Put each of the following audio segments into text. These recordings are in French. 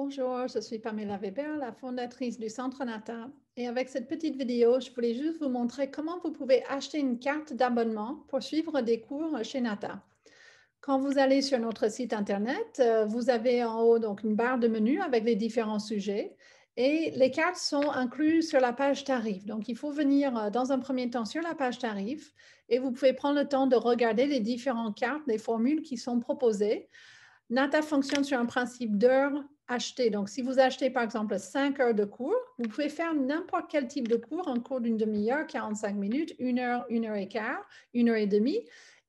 Bonjour, je suis Pamela Weber, la fondatrice du Centre Nata. Et avec cette petite vidéo, je voulais juste vous montrer comment vous pouvez acheter une carte d'abonnement pour suivre des cours chez Nata. Quand vous allez sur notre site internet, vous avez en haut donc une barre de menu avec les différents sujets et les cartes sont incluses sur la page tarif. Donc, il faut venir dans un premier temps sur la page tarif et vous pouvez prendre le temps de regarder les différentes cartes, les formules qui sont proposées. Nata fonctionne sur un principe d'heures achetées. Donc, si vous achetez par exemple 5 heures de cours, vous pouvez faire n'importe quel type de cours, un cours d'une demi-heure, 45 minutes, 1 heure et quart, 1 heure et demie.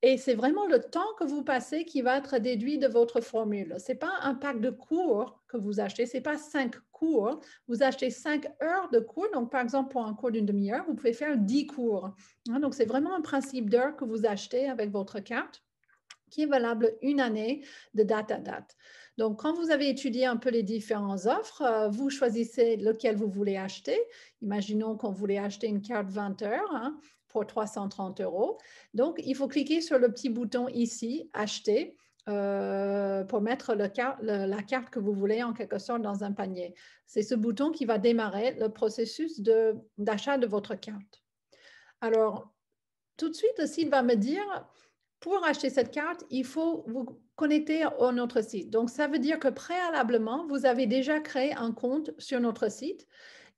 Et c'est vraiment le temps que vous passez qui va être déduit de votre formule. Ce n'est pas un pack de cours que vous achetez, ce n'est pas 5 cours. Vous achetez 5 heures de cours. Donc, par exemple, pour un cours d'une demi-heure, vous pouvez faire 10 cours. Donc, c'est vraiment un principe d'heure que vous achetez avec votre carte qui est valable une année de date à date. Donc, quand vous avez étudié un peu les différentes offres, vous choisissez lequel vous voulez acheter. Imaginons qu'on voulait acheter une carte 20 heures pour 330 €. Donc, il faut cliquer sur le petit bouton ici, acheter, pour mettre la carte que vous voulez en quelque sorte dans un panier. C'est ce bouton qui va démarrer le processus d'achat de votre carte. Alors, tout de suite, le site va me dire, pour acheter cette carte, il faut vous connecter à notre site. Donc, ça veut dire que préalablement, vous avez déjà créé un compte sur notre site.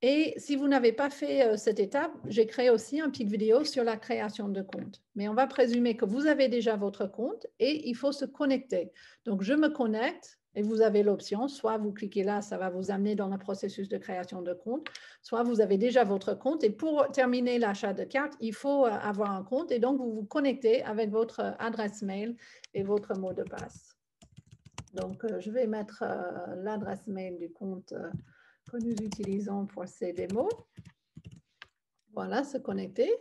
Et si vous n'avez pas fait cette étape, j'ai créé aussi une petite vidéo sur la création de compte. Mais on va présumer que vous avez déjà votre compte et il faut se connecter. Donc, je me connecte et vous avez l'option, soit vous cliquez là, ça va vous amener dans le processus de création de compte, soit vous avez déjà votre compte. Et pour terminer l'achat de carte, il faut avoir un compte et donc vous vous connectez avec votre adresse mail et votre mot de passe. Donc, je vais mettre l'adresse mail du compte que nous utilisons pour ces démos. Voilà, se connecter.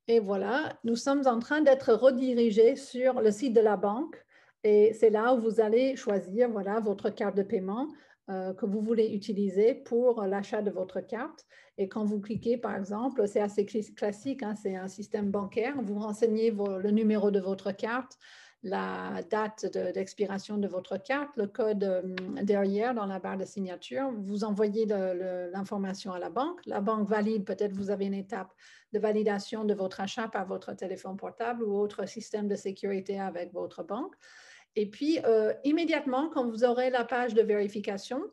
Et voilà, nous sommes en train d'être redirigés sur le site de la banque. Et c'est là où vous allez choisir voilà, votre carte de paiement que vous voulez utiliser pour l'achat de votre carte. Et quand vous cliquez, par exemple, c'est assez classique, hein, c'est un système bancaire. Vous renseignez le numéro de votre carte, la date d'expiration de votre carte, le code derrière dans la barre de signature. Vous envoyez l'information à la banque. La banque valide, peut-être vous avez une étape de validation de votre achat par votre téléphone portable ou autre système de sécurité avec votre banque. Et puis, immédiatement, quand vous aurez la page de vérification,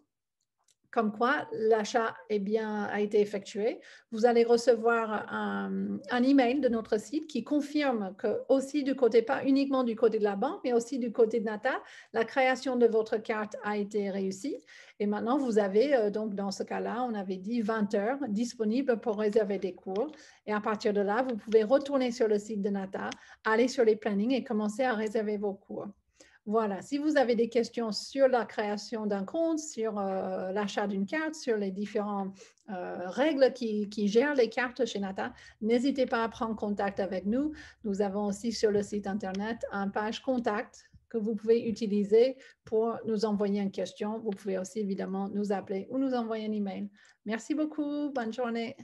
comme quoi l'achat a été effectué, vous allez recevoir un email de notre site qui confirme que aussi du côté, pas uniquement du côté de la banque, mais aussi du côté de Nata, la création de votre carte a été réussie. Et maintenant, vous avez, donc dans ce cas-là, on avait dit 20 heures disponibles pour réserver des cours. Et à partir de là, vous pouvez retourner sur le site de Nata, aller sur les plannings et commencer à réserver vos cours. Voilà, si vous avez des questions sur la création d'un compte, sur l'achat d'une carte, sur les différentes règles qui gèrent les cartes chez Nata, n'hésitez pas à prendre contact avec nous. Nous avons aussi sur le site internet une page contact que vous pouvez utiliser pour nous envoyer une question. Vous pouvez aussi évidemment nous appeler ou nous envoyer un email. Merci beaucoup. Bonne journée.